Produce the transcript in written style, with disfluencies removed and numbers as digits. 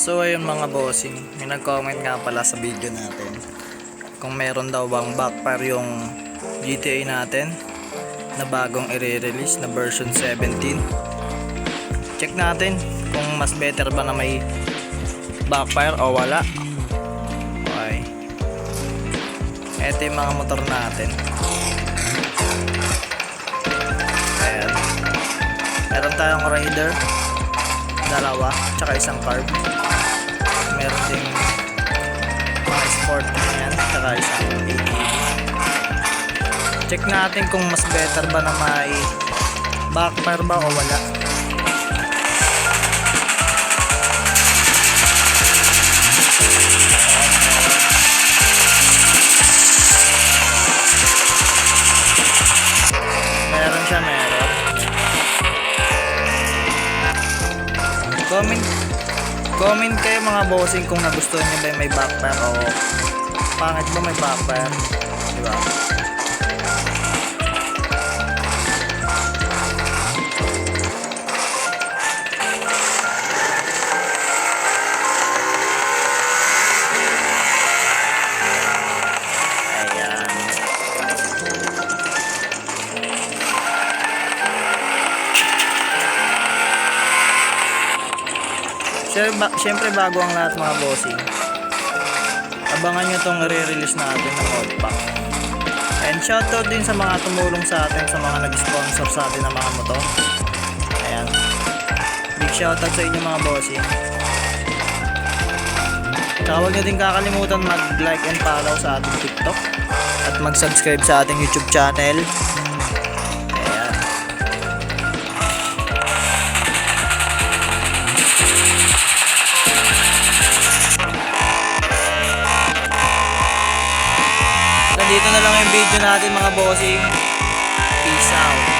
So ayun mga bossing, may nag-comment nga pala sa video natin kung meron daw bang backfire yung GTA natin na bagong i-release na version 17. Check natin kung mas better ba na may backfire o wala. Okay, eto yung mga motor natin. Ayan, meron tayong Raider, dalawa, tsaka isang carb. Meron ding mga sport na yan, tsaka isang ATV. Check natin kung mas better ba na may backfire ba o wala. Meron siya, meron. Comment kayo mga bossing kung nagustuhan nyo ba yung may backfire o pangit ba may backfire, diba? Siyempre bago ang lahat mga bossing, abangan nyo itong re-release natin ng mod pack. And shoutout din sa mga tumulong sa atin, sa mga nag-sponsor sa atin ng mga motor. Ayan, big shoutout sa inyo mga bossing. Tsaka huwag nyo din kakalimutan mag-like and follow sa ating TikTok at mag-subscribe sa ating YouTube channel. Dito na lang yung video natin mga bossing. Peace out.